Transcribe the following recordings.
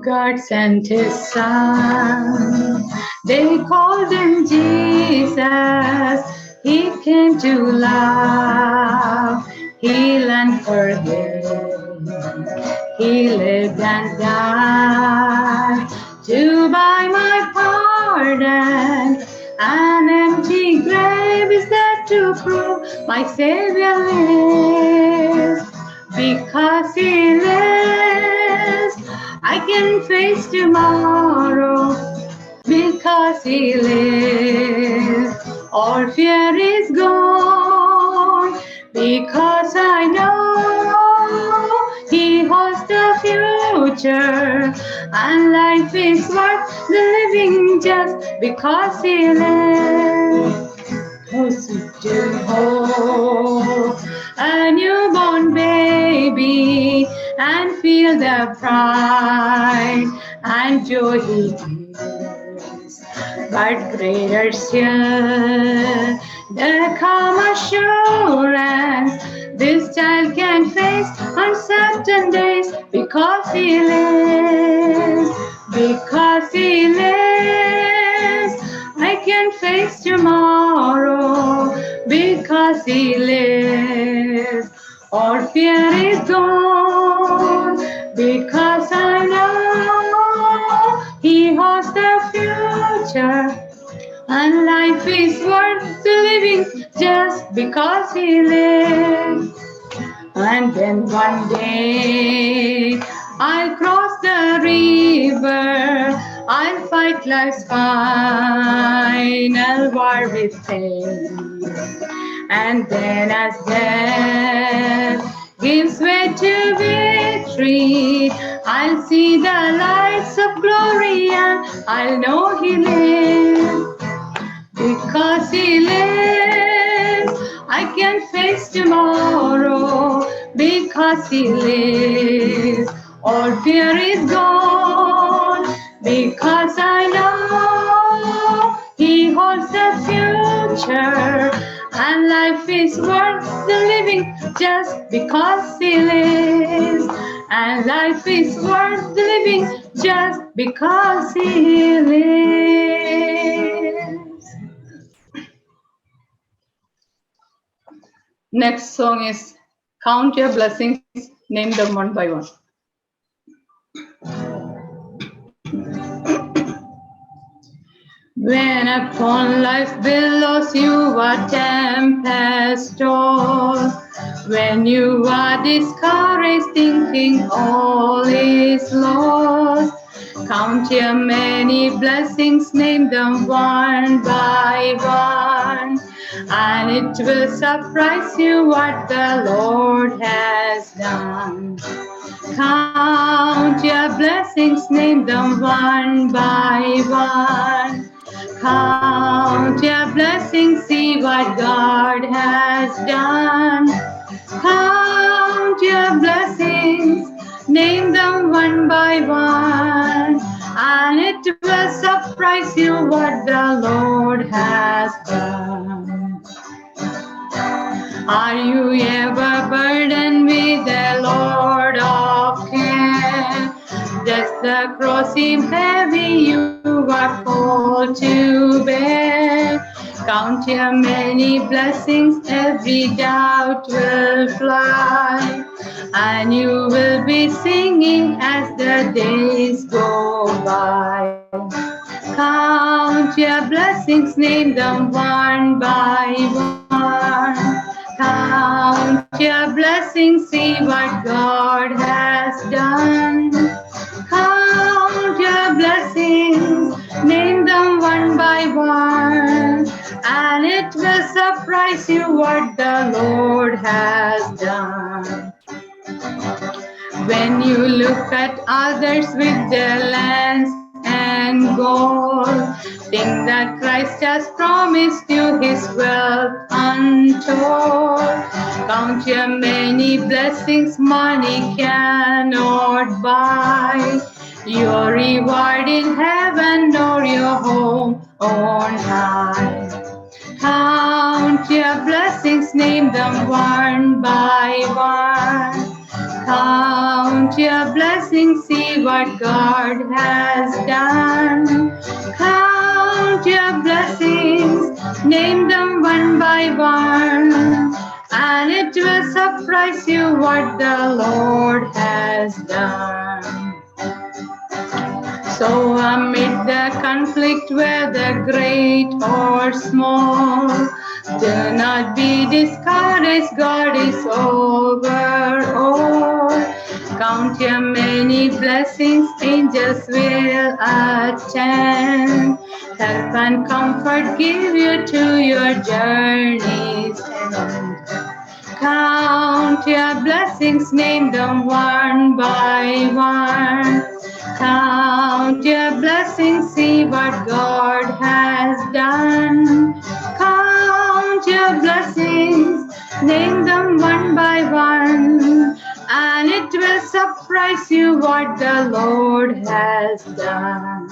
God sent his son. They called him Jesus. He came to love, heal and forgive. He lived and died to buy my pardon. An empty grave is there to prove my Savior lives. Because he lives, I can face tomorrow. Because he lives, all fear is gone. Because I know he holds the future, and life is worth the living just because he lives. Oh, sweet to hold a newborn baby and feel the pride and joy he gives. But greater still, the calm assurance this child can face uncertain days because he lives. Because he lives, I can face tomorrow. Because he lives, all fear is gone. Because I know he holds the future, and life is worth the living just because he lives. And then one day I'll cross the river, I'll fight life's final war with pain. And then as death gives way to victory, I'll see the lights of glory and I'll know he lives. Because he lives, I can face tomorrow. Because he lives, all fear is gone. Because I know he holds the future, and life is worth the living just because he lives. And life is worth the living just because he lives. Next song is Count Your Blessings, name them one by one. When upon life's billows you are tempest tossed, when you are discouraged thinking all is lost, count your many blessings, name them one by one, and it will surprise you what the Lord has done. Count your blessings, name them one by one. Count your blessings, see what God has done. Count your blessings, name them one by one, and it will surprise you what the Lord has done. Are you ever burdened with the Lord of care? Does the cross seem heavy you are called to bear? Count your many blessings, every doubt will fly, and you will be singing as the days go by. Count your blessings, name them one by one. Count your blessings, see what God has done. Count your blessings, name them one by one, and it will surprise you what the Lord has done. When you look at others with their lands and gold, think that Christ has promised you his wealth untold. Count your many blessings money cannot buy, your reward in heaven or your home on high. Count your blessings, name them one by one. Count Count your blessings, see what God has done. Count your blessings, name them one by one, and it will surprise you what the Lord has done. So amid the conflict, whether great or small, do not be discouraged, God is over all. Count your many blessings, angels will attend. Help and comfort give you to your journey's end. Count your blessings, name them one by one. Count your blessings, see what God has done. Count your blessings, name them one by one, and it will surprise you what the Lord has done.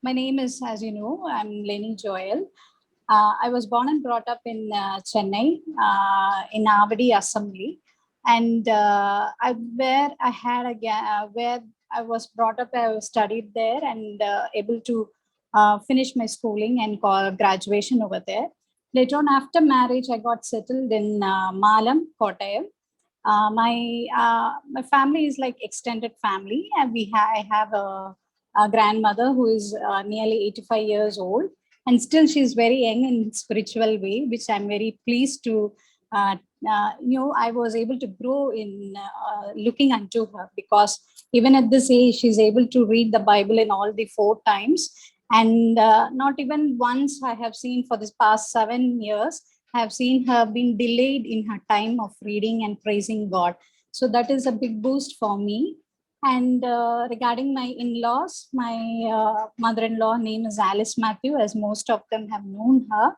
My name is, as you know, I'm Lenny Joel. I was born and brought up in Chennai, in Avadi Assembly, and where I was brought up, I was studied there and able to finish my schooling and graduation over there. Later on, after marriage, I got settled in Malam, Kottayam. My family is like extended family, and I have a grandmother who is nearly 85 years old, and still she's very young in spiritual way, which I'm very pleased to I was able to grow in looking unto her, because even at this age she's able to read the Bible in all the 4 times, and not even once I have seen for this past 7 years I have seen her being delayed in her time of reading and praising God. So that is a big boost for me. And regarding my in-laws, my mother-in-law name is Alice Matthew, as most of them have known her.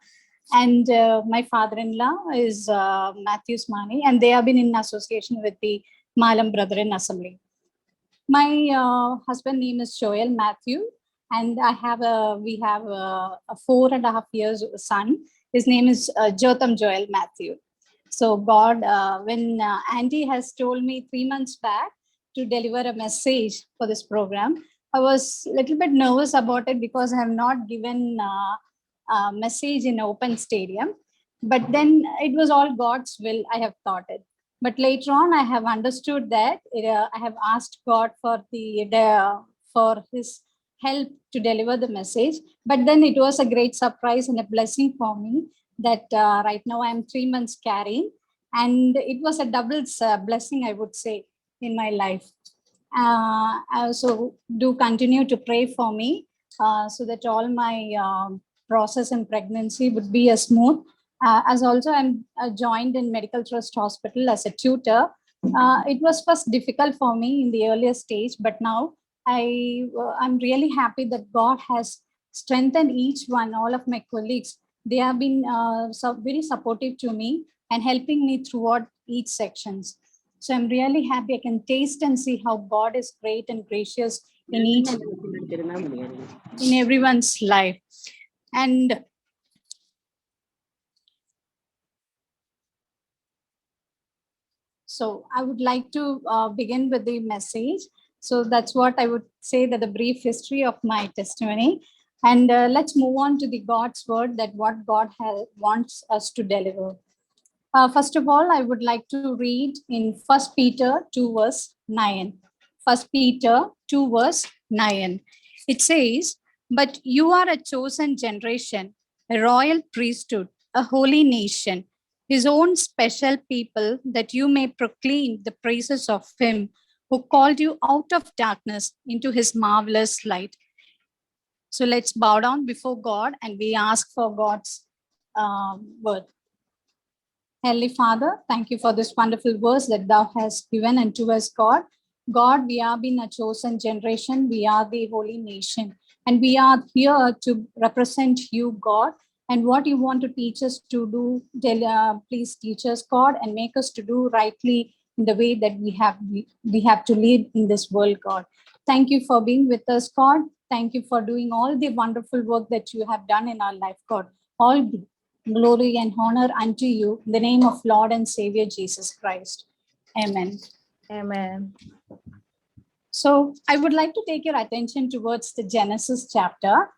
And my father-in-law is Matthews Mani, and they have been in association with the Malam Brethren Assembly. My husband name is Joel Matthew, and we have a 4.5 years son. His name is Jotham Joel Matthew. So God, when Andy has told me 3 months back to deliver a message for this program, I was a little bit nervous about it because I have not given a message in open stadium. But then it was all God's will, I have thought it. But later on, I have understood that I have asked God for for His help to deliver the message. But then it was a great surprise and a blessing for me that right now I am 3 months carrying, and it was a double blessing, I would say, in my life. I also do continue to pray for me so that all my process in pregnancy would be a smooth. As also I'm joined in Medical Trust Hospital as a tutor. It was first difficult for me in the earlier stage, but now I'm really happy that God has strengthened each one, all of my colleagues. They have been very supportive to me and helping me throughout each sections. So I'm really happy I can taste and see how God is great and gracious in everyone's life. And so I would like to begin with the message. So that's what I would say, that the brief history of my testimony. And let's move on to the God's word, that what God wants us to deliver. First of all, I would like to read in 1 Peter 2 verse 9. 1 Peter 2 verse 9. It says, "But you are a chosen generation, a royal priesthood, a holy nation, His own special people, that you may proclaim the praises of Him who called you out of darkness into His marvelous light." So let's bow down before God and we ask for God's word. Heavenly Father, thank you for this wonderful verse that thou hast given unto us, God. God, we are being a chosen generation. We are the holy nation. And we are here to represent you, God. And what you want to teach us to do, please teach us, God, and make us to do rightly in the way that we have to live in this world, God. Thank you for being with us, God. Thank you for doing all the wonderful work that you have done in our life, God. All glory and honor unto you in the name of Lord and Savior Jesus Christ. Amen. Amen. So I would like to take your attention towards the Genesis chapter,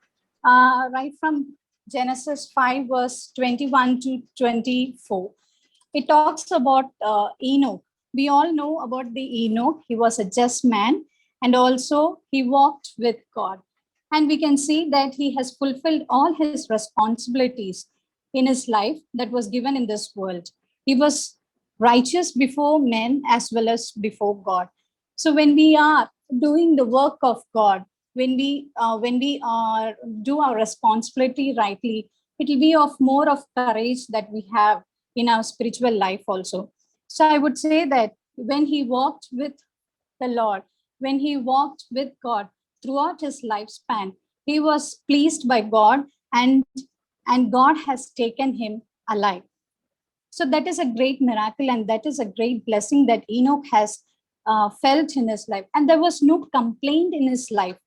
right from Genesis 5, verse 21 to 24. It talks about Enoch. We all know about the Enoch. He was a just man, and also he walked with God. And we can see that he has fulfilled all his responsibilities in his life that was given in this world. He was righteous before men as well as before God. So when we are doing the work of God, when we are do our responsibility rightly, it will be of more of courage that we have in our spiritual life also. So I would say that when he walked with the Lord, when he walked with God throughout his lifespan, he was pleased by God, and God has taken him alive. So that is a great miracle, and that is a great blessing that Enoch has felt in his life. And there was no complaint in his life.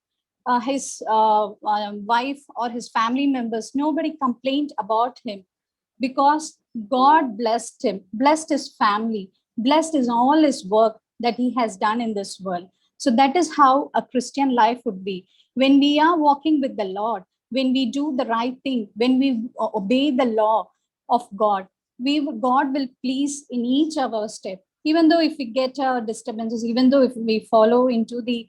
His wife or his family members, nobody complained about him, because God blessed him, blessed his family, blessed his all his work that he has done in this world. So that is how a Christian life would be. When we are walking with the Lord, when we do the right thing, when we obey the law of God, God will please in each of our step. Even though if we get disturbances, even though if we follow into the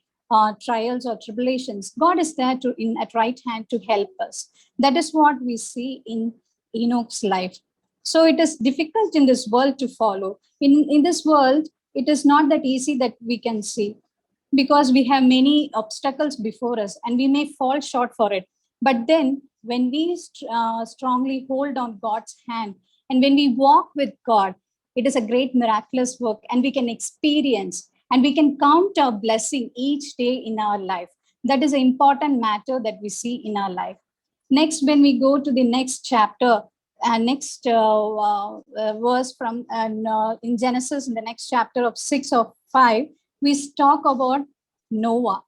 trials or tribulations, God is there to in at right hand to help us. That is what we see in Enoch's life. So it is difficult in this world to follow. In this world, it is not that easy that we can see, because we have many obstacles before us and we may fall short for it. But then when we strongly hold on God's hand and when we walk with God, it is a great miraculous work, and we can experience and we can count our blessing each day in our life. That is an important matter that we see in our life. Next, when we go to the next chapter, next verse from in Genesis, in the next chapter of 6 or 5, we talk about Noah.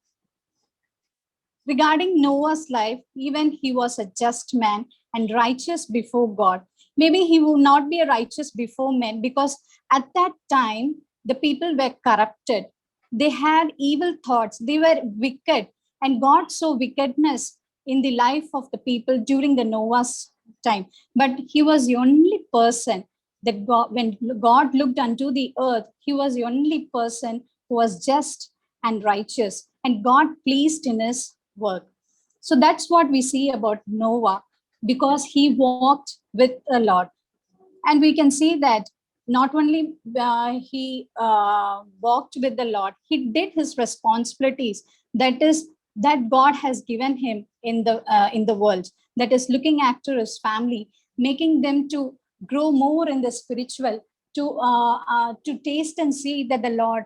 Regarding Noah's life, even he was a just man and righteous before God. Maybe he will not be righteous before men, because at that time, the people were corrupted. They had evil thoughts. They were wicked. And God saw wickedness in the life of the people during the Noah's time. But he was the only person that God, when God looked unto the earth, he was the only person who was just and righteous. And God pleased in his work. So that's what we see about Noah, because he walked with the Lord. And we can see that not only he walked with the Lord, he did his responsibilities. That is that God has given him in the world. That is looking after his family, making them to grow more in the spiritual, to taste and see that the Lord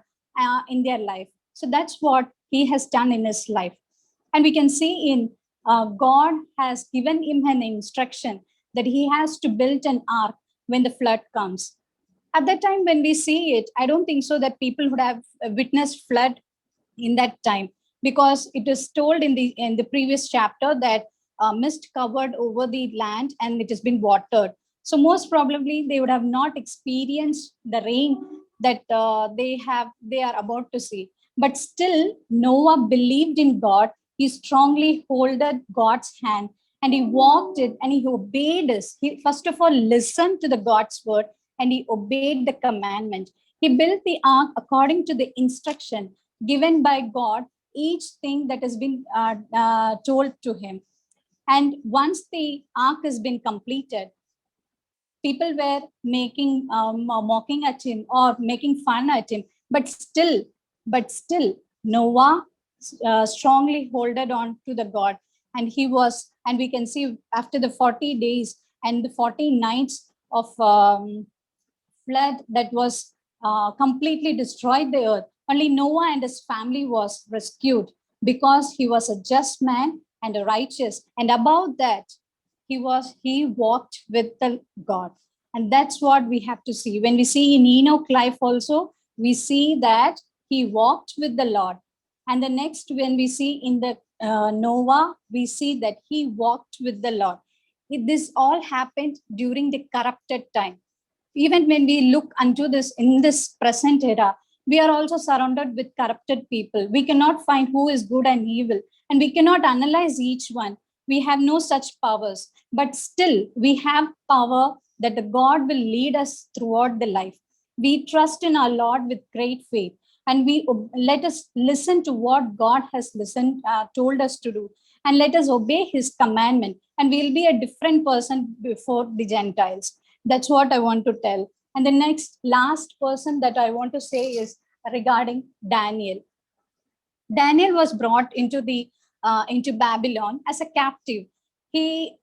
in their life. So that's what he has done in his life. And we can see in God has given him an instruction that he has to build an ark when the flood comes. At that time, when we see it, I don't think so that people would have witnessed flood in that time, because it is told in the previous chapter that mist covered over the land and it has been watered. So most probably they would have not experienced the rain that they are about to see. But still, Noah believed in God. He strongly holded God's hand and he walked it and he obeyed us. He first of all listened to the God's word and he obeyed the commandment. He built the ark according to the instruction given by God, each thing that has been told to him. And once the ark has been completed, people were making mocking at him or making fun at him, but still Noah strongly holded on to the God. And he was, and we can see after the 40 days and the 40 nights of flood that was completely destroyed the earth, only Noah and his family was rescued, because he was a just man and a righteous. And above that, he walked with the God. And that's what we have to see. When we see in Enoch life also, we see that he walked with the Lord. And the next, when we see in the Noah, we see that he walked with the Lord. This all happened during the corrupted time. Even when we look unto this in this present era, we are also surrounded with corrupted people. We cannot find who is good and evil, and we cannot analyze each one. We have no such powers, but still we have power that the God will lead us throughout the life. We trust in our Lord with great faith, and let us listen to what God has told us to do, and let us obey His commandment, and we'll be a different person before the Gentiles. That's what I want to tell. And the next last person that I want to say is regarding Daniel. Daniel was brought into Babylon as a captive. He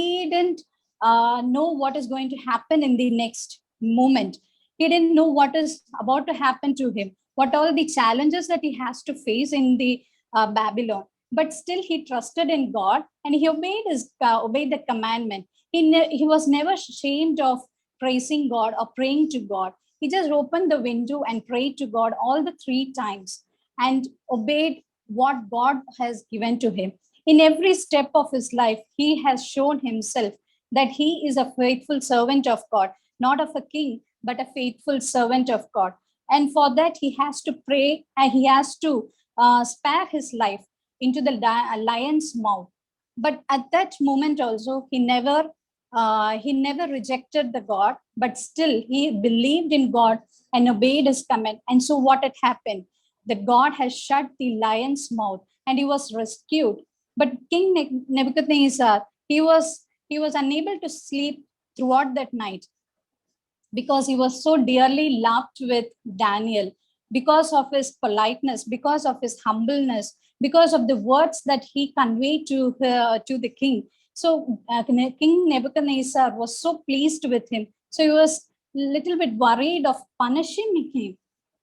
didn't know what is going to happen in the next moment. He didn't know what is about to happen to him, what all the challenges that he has to face in the Babylon. But still, he trusted in God, and he obeyed the commandment. He was never ashamed of praising God or praying to God. He just opened the window and prayed to God all the 3 times and obeyed what God has given to him. In every step of his life, he has shown himself that he is a faithful servant of God, not of a king, but a faithful servant of God. And for that, he has to pray and he has to spare his life into the lion's mouth. But at that moment also, he never rejected the God, but still he believed in God and obeyed his command. And so what had happened? That God has shut the lion's mouth and he was rescued. But King Nebuchadnezzar, he was unable to sleep throughout that night because he was so dearly loved with Daniel, because of his politeness, because of his humbleness, because of the words that he conveyed to the king. So King Nebuchadnezzar was so pleased with him. So he was a little bit worried of punishing him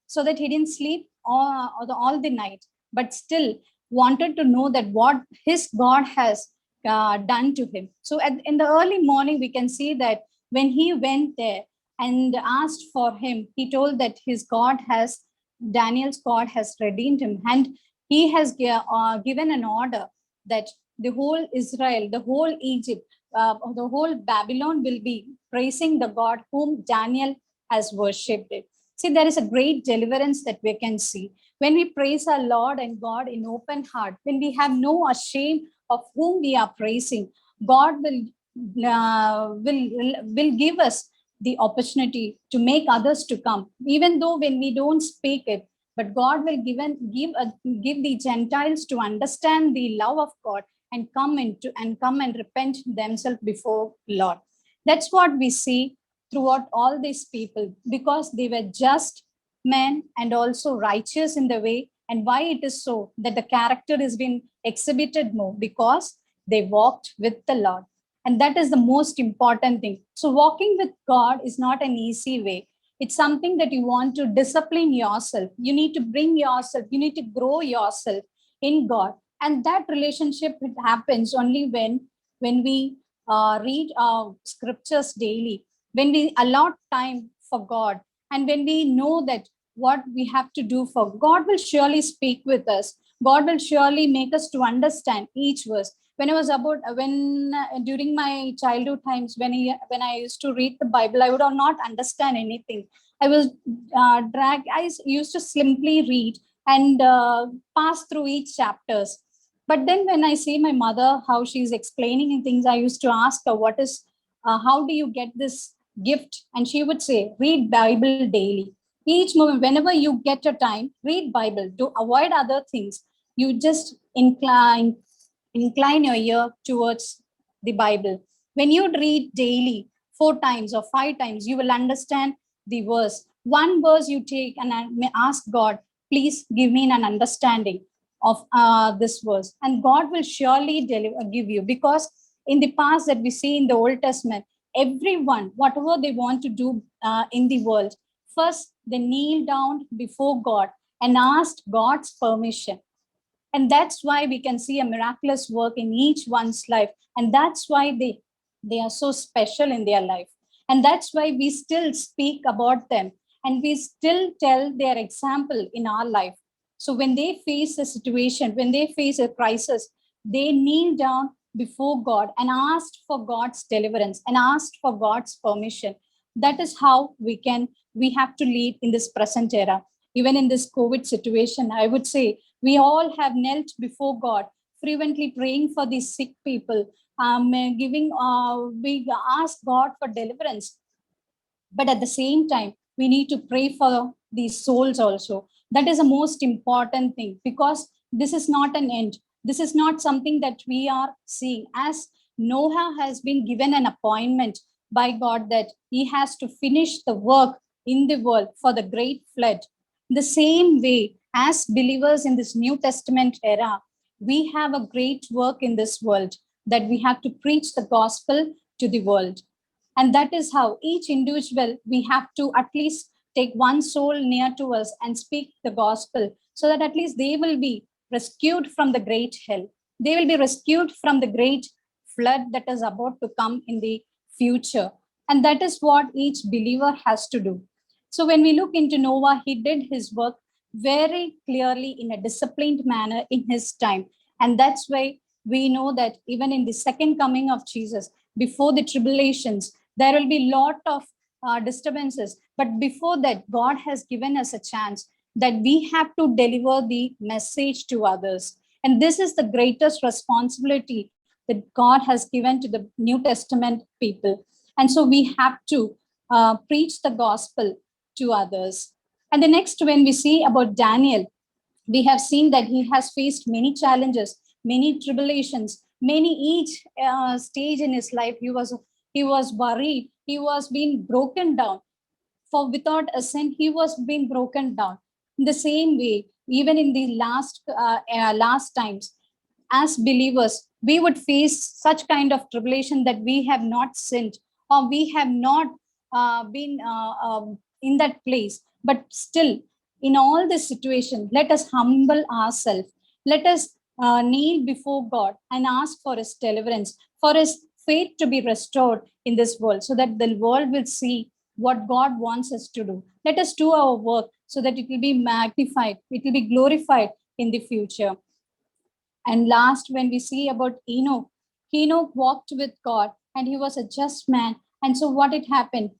so that he didn't sleep all the night, but still wanted to know that what his God has done to him. So in the early morning, we can see that when he went there and asked for him, he told that Daniel's God has redeemed him. And he has given an order that the whole Israel, the whole Egypt, the whole Babylon will be praising the God whom Daniel has worshipped. See, there is a great deliverance that we can see when we praise our Lord and God in open heart, when we have no shame of whom we are praising. God will give us the opportunity to make others to come, even though when we don't speak it. But God will give the Gentiles to understand the love of God and come and repent themselves before Lord. That's what we see throughout all these people, because they were just men and also righteous in the way. And why it is so that the character is being exhibited more? Because they walked with the Lord. And that is the most important thing. So walking with God is not an easy way. It's something that you want to discipline yourself. You need to bring yourself, you need to grow yourself in God. And that relationship, it happens only when we read our scriptures daily, when we allot time for God, and when we know that what we have to do for God will surely speak with us. God will surely make us to understand each verse. When I was about when during my childhood times, when I used to read the Bible, I would not understand anything. I was dragged. Used to simply read and pass through each chapters. But then when I see my mother, how she's explaining things, I used to ask her, how do you get this gift? And she would say, read Bible daily. Each moment, whenever you get a time, read Bible. To avoid other things, you just incline your ear towards the Bible. When you read daily, 4 times or 5 times, you will understand the verse. One verse you take and may ask God, please give me an understanding of this verse. And God will surely give you, because in the past that we see in the Old Testament, everyone, whatever they want to do in the world, first they kneel down before God and asked God's permission. And that's why we can see a miraculous work in each one's life. And that's why they are so special in their life. And that's why we still speak about them and we still tell their example in our life. So when they face a situation, when they face a crisis, they kneel down before God and asked for God's deliverance and asked for God's permission. That is how we have to lead in this present era. Even in this COVID situation, I would say we all have knelt before God, fervently praying for these sick people, we ask God for deliverance. But at the same time, we need to pray for these souls also. That is the most important thing, because this is not an end. This is not something that we are seeing. As Noah has been given an appointment by God that he has to finish the work in the world for the great flood. The same way, as believers in this New Testament era, we have a great work in this world, that we have to preach the gospel to the world. And that is how each individual, we have to at least take one soul near to us and speak the gospel, so that at least they will be rescued from the great hell. They will be rescued from the great flood that is about to come in the future. And that is what each believer has to do. So when we look into Noah, he did his work very clearly in a disciplined manner in his time. And that's why we know that even in the second coming of Jesus, before the tribulations, there will be a lot of disturbances. But before that, God has given us a chance that we have to deliver the message to others. And this is the greatest responsibility that God has given to the New Testament people. And so we have to preach the gospel to others. And the next, when we see about Daniel, we have seen that he has faced many challenges, many tribulations, many each stage in his life. He was worried. He was being broken down. For without a sin, he was being broken down. In the same way, even in the last times, as believers, we would face such kind of tribulation that we have not sinned, or we have not been in that place. But still, in all this situation, let us humble ourselves. Let us kneel before God and ask for his deliverance, for his faith to be restored in this world, so that the world will see what God wants us to do. Let us do our work so that it will be magnified, it will be glorified in the future. And last, when we see about Enoch, Enoch walked with God and he was a just man. And so what it happened,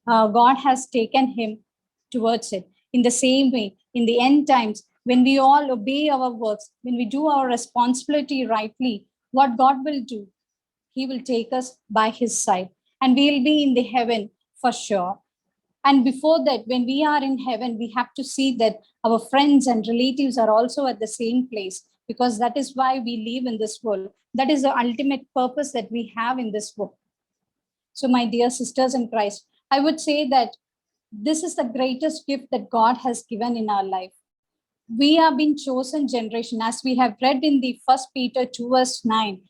God has taken him towards it. In the same way, in the end times, when we all obey our works, when we do our responsibility rightly, what God will do, he will take us by his side and we will be in the heaven for sure. And before that, when we are in heaven, we have to see that our friends and relatives are also at the same place, because that is why we live in this world. That is the ultimate purpose that we have in this world. So, my dear sisters in Christ, I would say that this is the greatest gift that God has given in our life. We are being chosen generation, as we have read in the First Peter 2 verse 9.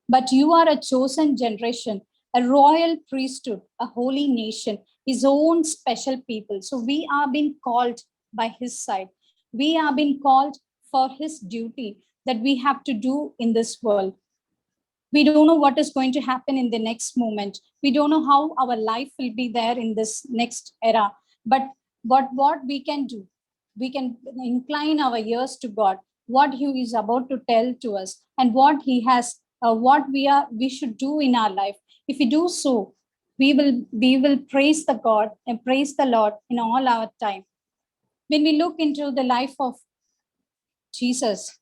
But you are a chosen generation, a royal priesthood, a holy nation, his own special people. So we are being called by his side. We are being called for his duty that we have to do in this world. We don't know what is going to happen in the next moment. We don't know how our life will be there in this next era. But what we can do, we can incline our ears to God, what he is about to tell to us, and what we should do in our life. If we do so, we will praise the God and praise the Lord in all our time. When we look into the life of Jesus,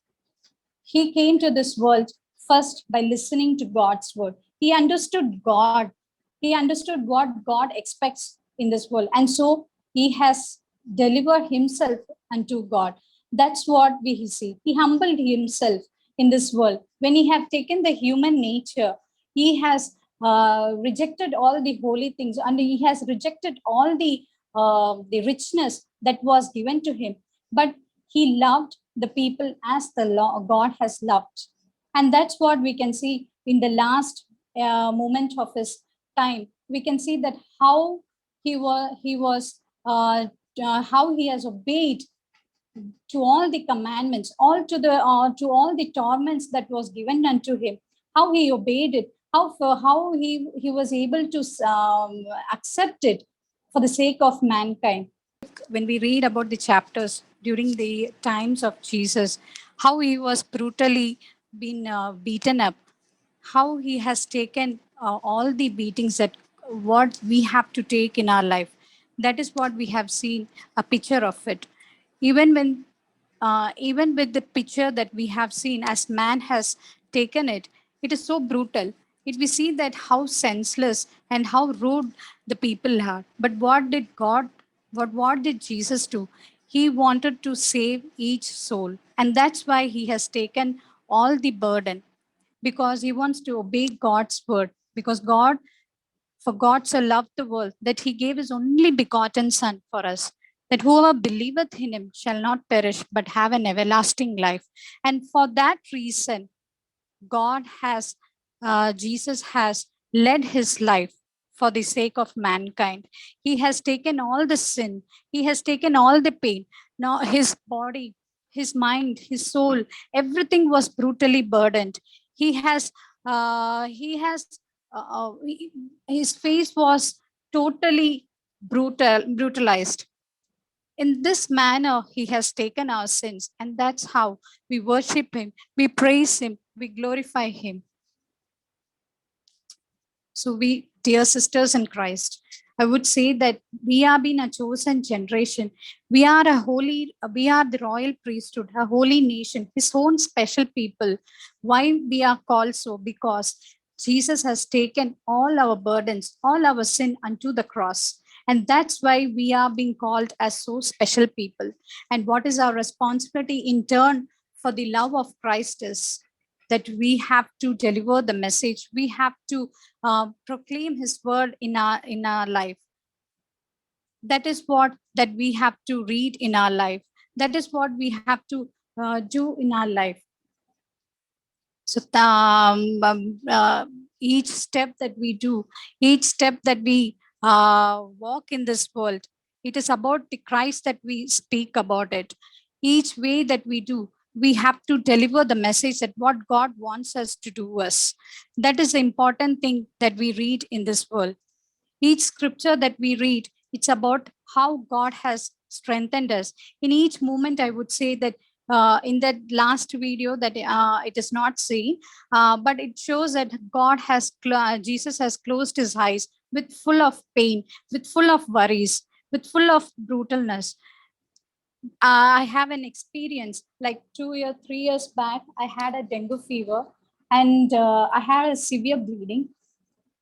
he came to this world first by listening to God's word. He understood God. He understood what God expects in this world. And so he has delivered himself unto God. That's what we see. He humbled himself in this world. When he have taken the human nature, he has rejected all the holy things, and he has rejected all the richness that was given to him. But he loved the people as God has loved. And that's what we can see in the last moment of his time. We can see that how how he has obeyed to all the commandments, to all the torments that was given unto him, how he obeyed it, how he was able to accept it for the sake of mankind. When we read about the chapters during the times of Jesus, how he was brutally been beaten up, how he has taken all the beatings that what we have to take in our life. That is what we have seen a picture of it. Even when, even with the picture that we have seen as man has taken it, it is so brutal. It we see that how senseless and how rude the people are. But what did God? What did Jesus do? He wanted to save each soul, and that's why he has taken all the burden, because he wants to obey God's word. Because for God so loved the world that he gave his only begotten Son for us, that whoever believeth in him shall not perish but have an everlasting life. And for that reason, God has, Jesus has led his life for the sake of mankind. He has taken all the sin, he has taken all the pain. Now, his body, his mind, his soul, everything was brutally burdened. He has, his face was totally brutalized. In this manner, he has taken our sins, and that's how we worship him, we praise him, we glorify him. So, we, dear sisters in Christ, I would say that we are being a chosen generation. We are a holy, we are the royal priesthood, a holy nation, his own special people. Why we are called so? Because Jesus has taken all our burdens, all our sin unto the cross. And that's why we are being called as so special people. And what is our responsibility in turn for the love of Christ is that we have to deliver the message. We have to proclaim his word in our life. That is what that we have to read in our life. That is what we have to do in our life. So each step that we do, each step that we walk in this world, it is about the Christ that we speak about it. Each way that we do, we have to deliver the message that what God wants us to do us. That is the important thing that we read in this world. Each scripture that we read, it's about how God has strengthened us. In each moment, I would say that in that last video that it is not seen, but it shows that Jesus has closed his eyes with full of pain, with full of worries, with full of brutalness. I have an experience like 2 years, 3 years back. I had a dengue fever, and I had a severe bleeding.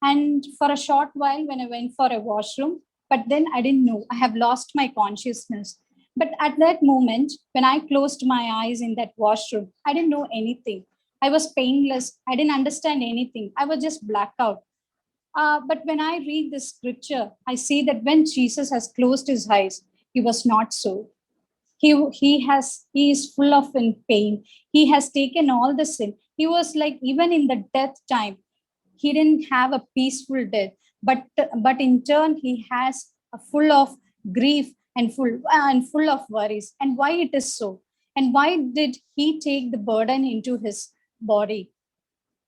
And for a short while, when I went for a washroom, but then I didn't know. I have lost my consciousness. But at that moment, when I closed my eyes in that washroom, I didn't know anything. I was painless. I didn't understand anything. I was just blacked out. But when I read this scripture, I see that when Jesus has closed his eyes, he was not so. He is full of in pain. He has taken all the sin. He was like, even in the death time, he didn't have a peaceful death, but in turn he has a full of grief and full of worries. And why it is so? And why did he take the burden into his body?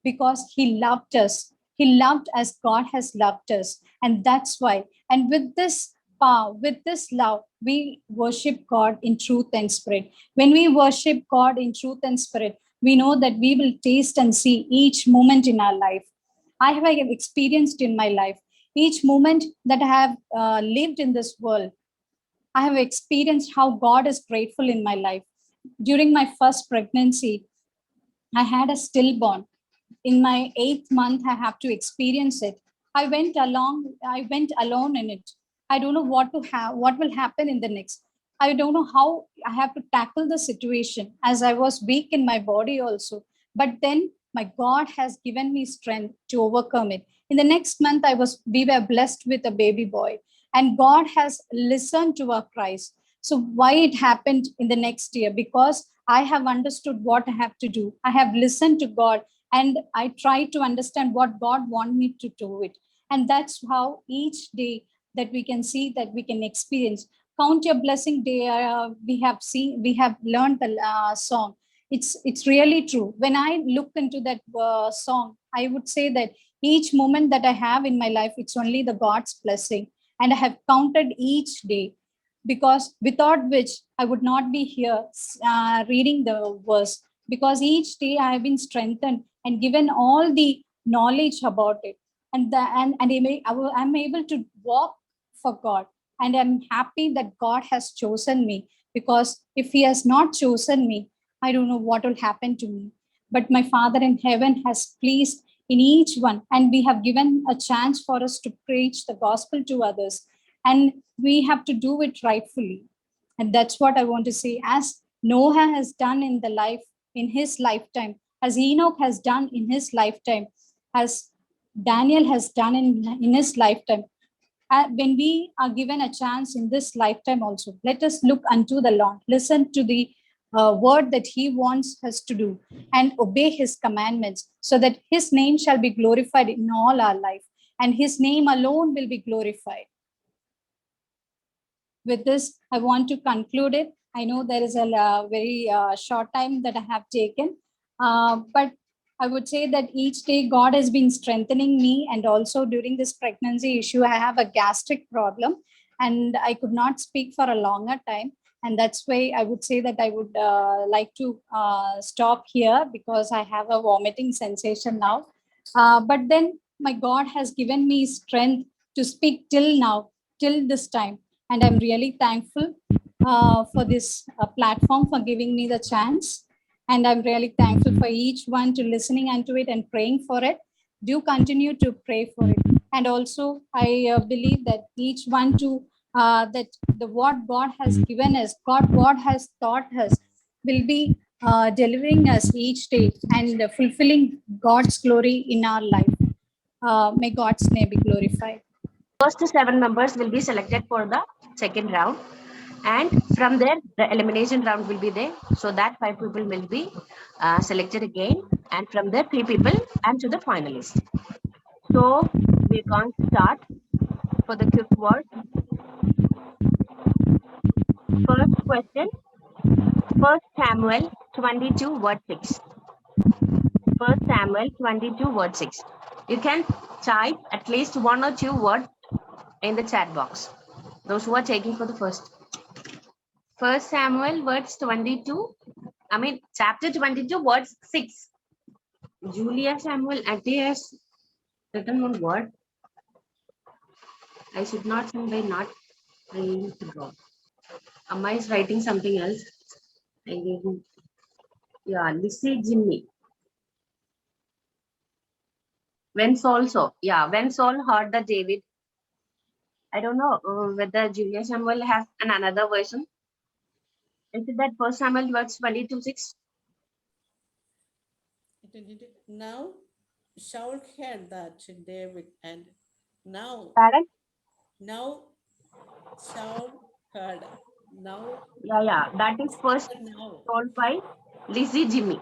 Because he loved us. He loved as God has loved us. And that's why. And with this power, with this love, we worship God in truth and spirit. When we worship God in truth and spirit, we know that we will taste and see each moment in our life. I have experienced in my life each moment that I have lived in this world. I have experienced how God is grateful in my life. During my first pregnancy, I had a stillborn. In my 8th month, I have to experience it. I went alone in it. I don't know what will happen in the next. I don't know how I have to tackle the situation, as I was weak in my body also. But then my God has given me strength to overcome it. In the next month, we were blessed with a baby boy, and God has listened to our cries. So why it happened in the next year? Because I have understood what I have to do. I have listened to God, and I try to understand what God wants me to do it. And that's how each day that we can see, that we can experience. Count your blessing day. We have learned the song. It's really true. When I look into that song, I would say that each moment that I have in my life, it's only the God's blessing, and I have counted each day, because without which I would not be here reading the verse. because each day I have been strengthened and given all the knowledge about it. And I'm able to walk for God. And I'm happy that God has chosen me, because if He has not chosen me, I don't know what will happen to me. But my Father in heaven has pleased in each one, and we have given a chance for us to preach the gospel to others. And we have to do it rightfully. And that's what I want to say. As Noah has done in his lifetime, as Enoch has done in his lifetime, as Daniel has done in his lifetime, when we are given a chance in this lifetime also, let us look unto the Lord, listen to the word that He wants us to do, and obey His commandments, so that His name shall be glorified in all our life, and His name alone will be glorified. With this, I want to conclude it. I know there is a very short time that I have taken, but I would say that each day God has been strengthening me. And also during this pregnancy issue, I have a gastric problem and I could not speak for a longer time. And that's why I would say that I would like to stop here, because I have a vomiting sensation now. But then my God has given me strength to speak till now, till this time. And I'm really thankful for this platform, for giving me the chance. And I'm really thankful for each one to listening unto it and praying for it. Do continue to pray for it. And also, I believe that each one to that the what God has given us, God has taught us, will be delivering us each day and fulfilling God's glory in our life. May God's name be glorified. First 7 members will be selected for the second round, and from there the elimination round will be there, so that 5 people will be selected again, and from there 3 people and to the finalists. So we can start for the quick word. First question, 1 Samuel 22 word 6. 1 Samuel 22 word 6. You can type at least 1 or 2 words in the chat box, those who are taking for the first. 1 Samuel words 22, chapter 22 words 6. Julia Samuel Atti has written one word. I should not say by not praying to God. Amma is writing something else. Lissy Jimmy. When Saul heard the David. I don't know whether Julia Samuel has another version. Is it that 1 Samuel words 22:6? Now Saul heard that David, and now Pardon? now Saul heard. Now That is first now. told by Lizzie Jimmy.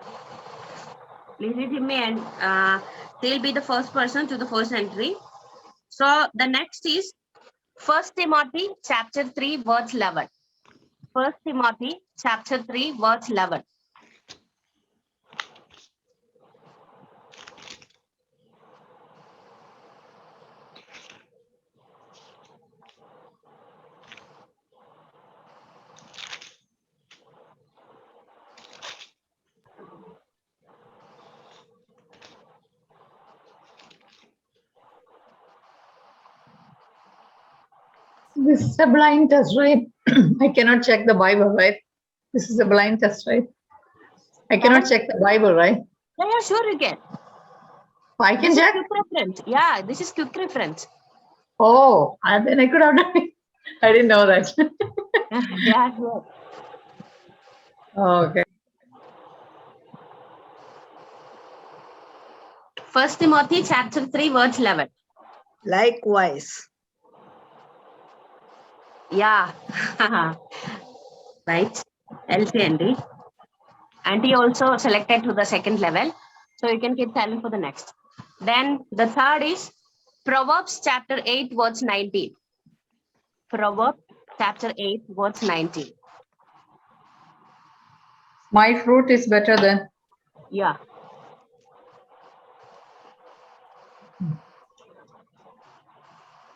And he'll be the first person to the first entry. So the next is 1 Timothy chapter 3 verse 11. 1 Timothy chapter 3 verse 11. This is a blind test, right? I cannot check the Bible, right? This is a blind test, right? I cannot check the Bible, right? Yeah, sure you can. I can check. Quick reference. Yeah, this is quick reference. Oh, then I could have done it. I didn't know that. Yeah, sure. Okay. 1 Timothy chapter 3 verse 11. Likewise. Yeah. Right. LC and he also selected to the second level. So you can keep silent for the next. Then the third is Proverbs chapter 8 verse 19. Proverbs chapter 8 verse 19. My fruit is better than. Yeah.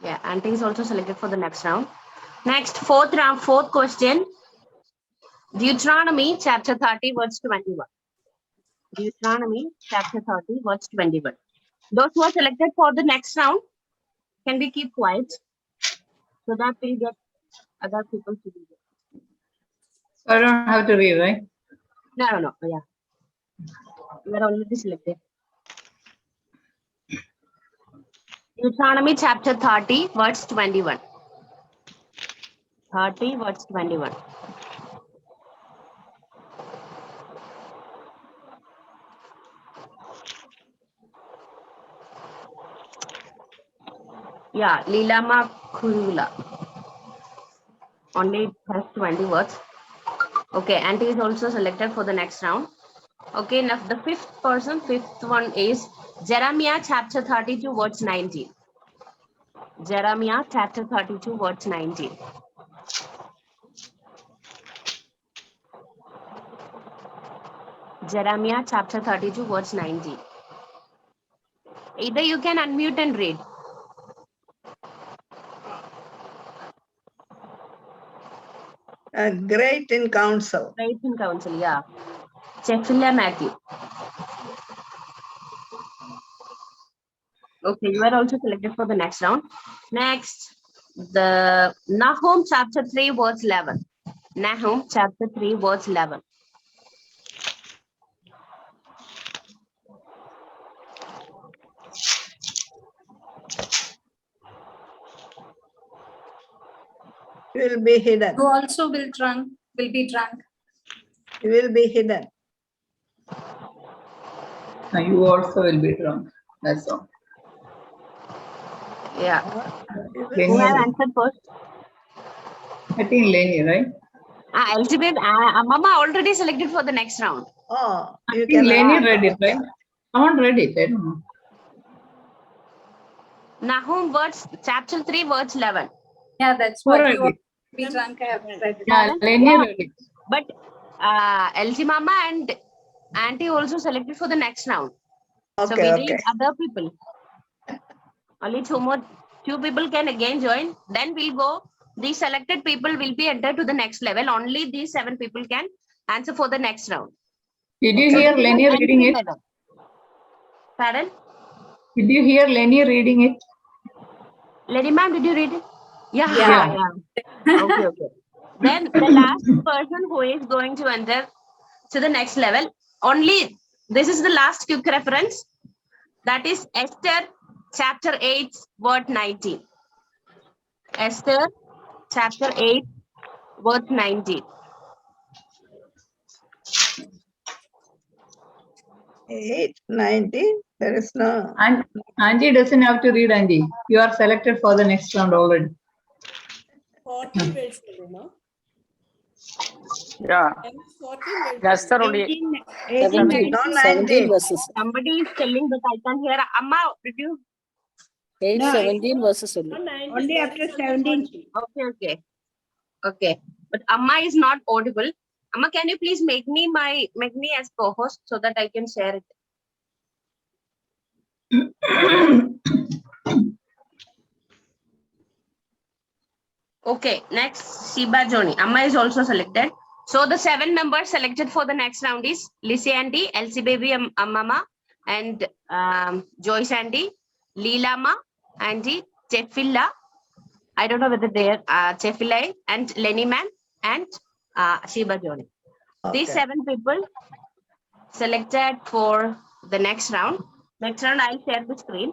Yeah, Auntie is also selected for the next round. Next, fourth question. Deuteronomy chapter 30 verse 21. Deuteronomy chapter 30, verse 21. Those who are selected for the next round, can we keep quiet so that we'll get other people to do it? So I don't have to read, right? No. Yeah. You are already selected. Deuteronomy chapter 30, verse 21. 30, verse 21. Yeah, Lilama Kurula. Only it has 20 words. Okay, Auntie is also selected for the next round. Okay, now the fifth one is Jeremiah chapter 32, verse 19. Jeremiah chapter 32, verse 19. Jeremiah chapter 32, verse 19. Either you can unmute and read. Great in counsel. Great in counsel, yeah. Chephila Matthew. Okay, you are also selected for the next round. Next, the Nahum chapter 3, verse 11. Nahum chapter 3, verse 11. Will be hidden. You also will be drunk. You will be hidden. You also will be drunk. That's all. Yeah. You will- Who have Lenny, answered first? I think Lenny, right? Elizabeth, Mama already selected for the next round. Oh, I you think can. Lenny read it, right? Someone read it. I don't know. Nahum chapter 3, verse 11. Yeah, that's Who what read you it? be drunk. I have read it. Yeah, Lenny Yeah. read it. But LG Mama and Auntie also selected for the next round. So we Okay, need okay. other people. Only two people can again join. Then we'll go. These selected people will be entered to the next level. Only these 7 people can answer for the next round. Did you So hear this is Lenny an reading entry it? level. Pardon? Did you hear Lenny reading it? Lady ma'am, did you read it? Yeah. Yeah. Okay. Then the last person who is going to enter to the next level, only this is the last quick reference. That is Esther chapter 8, verse 19. Esther chapter 8, verse 19. 8, 19. There is no. And Angie doesn't have to read, Angie. You are selected for the next round already. 40 words, no? Yeah, 14 verses. that's the only 18, 17. No, 17 19. verses. Somebody is telling that I can hear. Amma, did you? 17 verses only. Only after 17. Okay. But Amma is not audible. Amma, can you please make me as co-host so that I can share it? Okay, next Shiba Joni. Amma is also selected. So the 7 members selected for the next round is Lissy Auntie, Elsie Baby Mama, and Joyce Auntie, Leela Ma, Auntie, Chefilla. I don't know whether they are Chefilla and Lenny Man and Shiba Joni. These Okay. 7 people selected for the next round. Next round, I'll share the screen.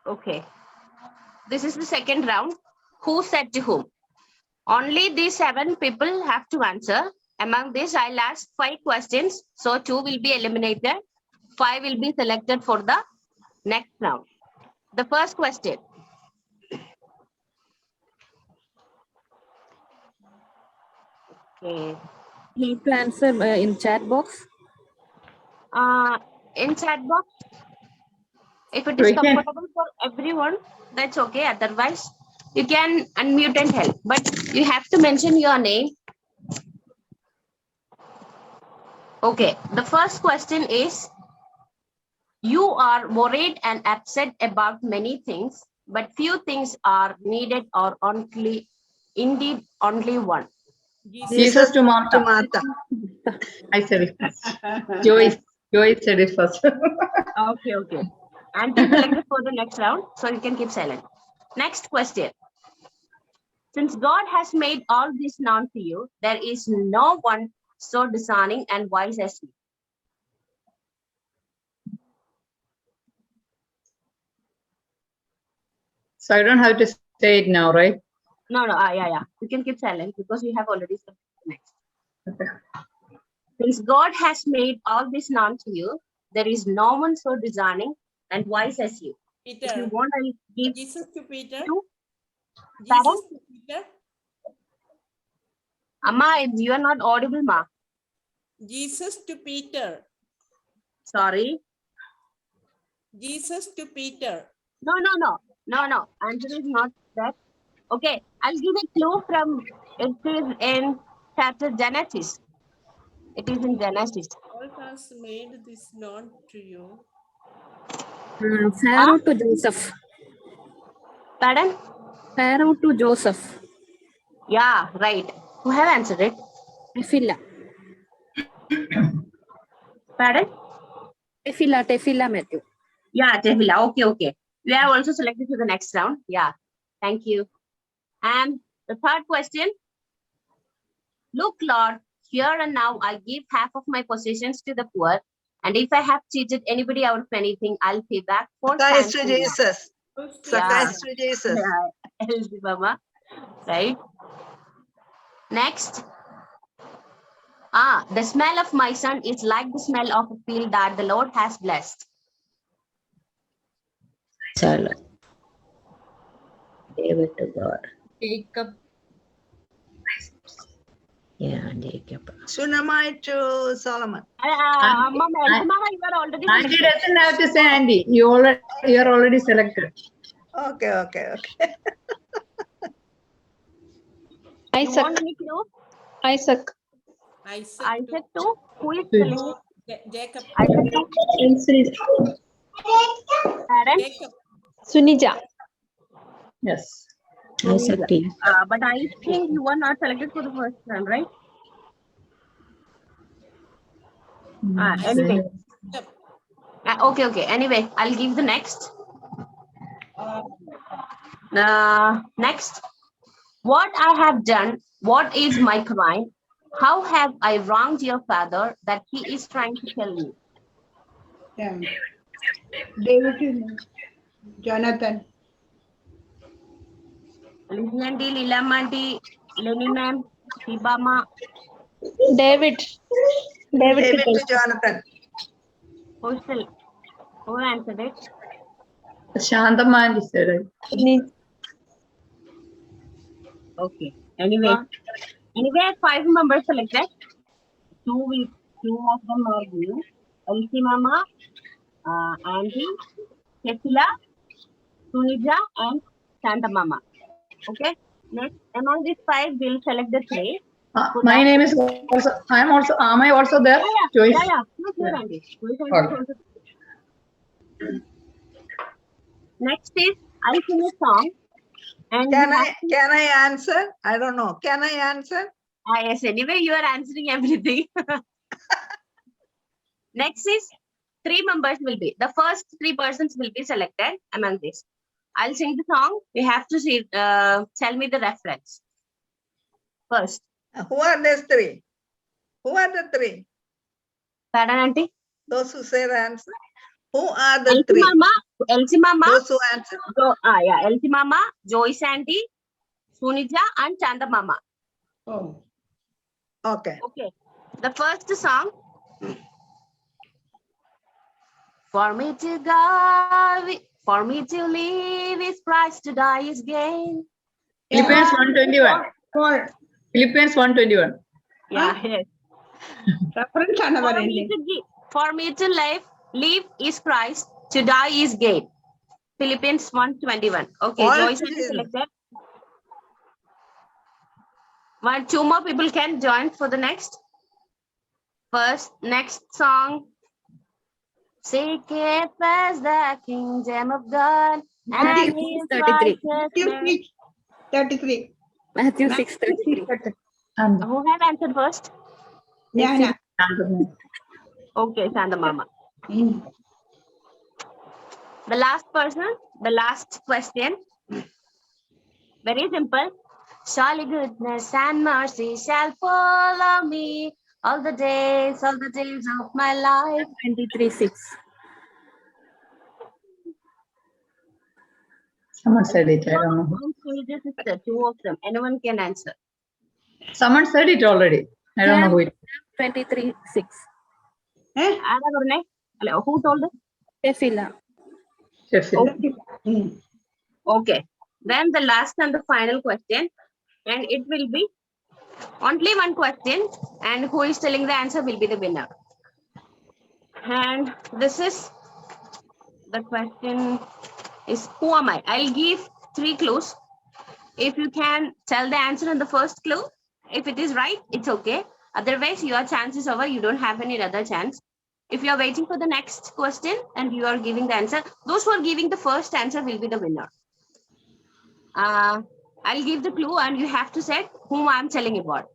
Okay. This is the second round. Who said to whom? Only these 7 people have to answer. Among this, I'll ask 5 questions. So 2 will be eliminated. 5 will be selected for the next round. The first question. Okay. Need to answer in chat box. In chat box, if it is comfortable for everyone, that's okay. Otherwise, you can unmute and help. But you have to mention your name Okay, the first question is, you are worried and upset about many things, but few things are needed or indeed only one. Jesus to Martha. Martha. I said it first. Joyce said it first. Okay. Auntie selected for the next round, so you can keep silent. Next question. Since God has made all this known to you, there is no one so discerning and wise as you. So I don't have to say it now, right? No, yeah. You can keep silent because we have already selected the next. Okay. Since God has made all this known to you, there is no one so discerning and wise as you. If you Peter. want, I'll give Jesus to Peter. two. Jesus to Peter. Amma, you are not audible, ma. Jesus to Peter. Sorry. Jesus to Peter. No. Answer is not that. Okay, I'll give a clue from it is in chapter Genesis. It is in Genesis. God has made this known to you. Pharaoh to Joseph. Pardon? Pharaoh to Joseph. Yeah, right. Who have answered it? Tefillah. Pardon? Tefillah, Matthew. Yeah, Tehila. Okay. We have also selected to the next round. Yeah, thank you. And the third question. Look, Lord, here and now I give half of my possessions to the poor. And if I have cheated anybody out of anything, I'll pay back 4 Sacrifice times. to Jesus. Yeah. Sacrifice to Jesus. Yeah, Elsie Mama. Right. Next. The smell of my son is like the smell of a field that the Lord has blessed. Silent. David to God. Jacob. Yeah, Jacob. Shunammite to Solomon. Mama, Elsie Mama, you are already Auntie selected. doesn't have to say Andy. You are already selected. Okay. You want any clue? Isaac. Isaac too? Who is telling it? Jacob. Isaac too? Pardon? Jacob. Sunija. Yes. Isaac team. But I think you were not selected for the first time, right? Anyway. Okay. Anyway, I'll give the next. Next. What I have done, what is my crime? How have I wronged your father that he is trying to kill me? David to Jonathan. Lizzie aunty, Lila aunty, Lenny ma'am, Sibama. David. David to Jonathan. Who answered it? Shantamandi said it. Okay. Anyway, 5 members selected. Two of them are you, Elsie Mama, Andy, Cecilia, Sunija, and Santa Mama. Okay. Next, among these 5, we'll select the 3. My name is also. Am I also there? Joyce. Yeah. No, sure, Andy. Next is, I'll sing a song. And Can I answer? I don't know. Can I answer? Yes, anyway, you are answering everything. Next is 3 members will be. The first 3 persons will be selected among this. I'll sing the song. You have to see, tell me the reference. First. Who are these 3? Who are the 3? Pardon, auntie? Those who say the answer. Who are the Elsie 3? Elsie Mama. Those who answer. Elsie Mama, Joyce auntie, Sunija, and Chanda Mama. Oh. Okay. The first song. For me to live is Christ, to die is gain. Philippians 1:21. Philippians 1:21. Yeah, yes. Reference ആണ് പറയുന്നത്. For me to live is Christ, to die is gain. Philippians 1:21. Okay, All Joyce is selected. 2 more people can join for the next. First, next song. Seek ye first the kingdom of God and Matthew his 6:33. Matthew righteousness. 6:33. Matthew Matthew 6:33. Who have answered first? Jnana. Okay, Santa Mama. Mm. The last person, the last question. Very simple. Surely goodness and mercy shall follow me all the days of my life. 23:6. Someone said it. I don't know. This is the two of them. Anyone can answer. Someone said it already. I don't know who it. 23:6. ആരാ പറഞ്ഞേ? അല്ല, who told it? Tefillah. Sheffield. Mm. Okay. Then the last and the final question, and it will be only one question, and who is telling the answer will be the winner. And this is the question is, who am I? I'll give 3 clues. If you can tell the answer in the first clue, if it is right, it's okay. Otherwise, your chance is over. You don't have any other chance. If you are waiting for the next question and you are giving the answer, those who are giving the first answer will be the winner. I'll give the clue and you have to say whom I'm telling about.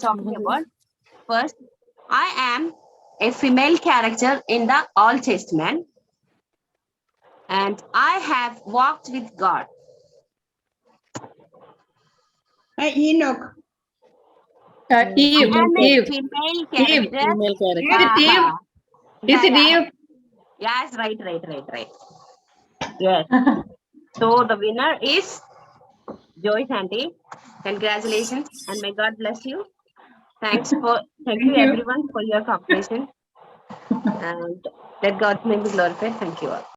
Talking about. First, I am a female character in the Old Testament, and I have walked with God. Enoch. Eve. I am a Eve. female Eve. character. Female character. Is it Eve? Is it Yeah. Eve? Yes, right. Yes. So the winner is Joyce Auntie. Congratulations and may God bless you. Thank you everyone for your cooperation. And let God's name be glorified. Thank you all.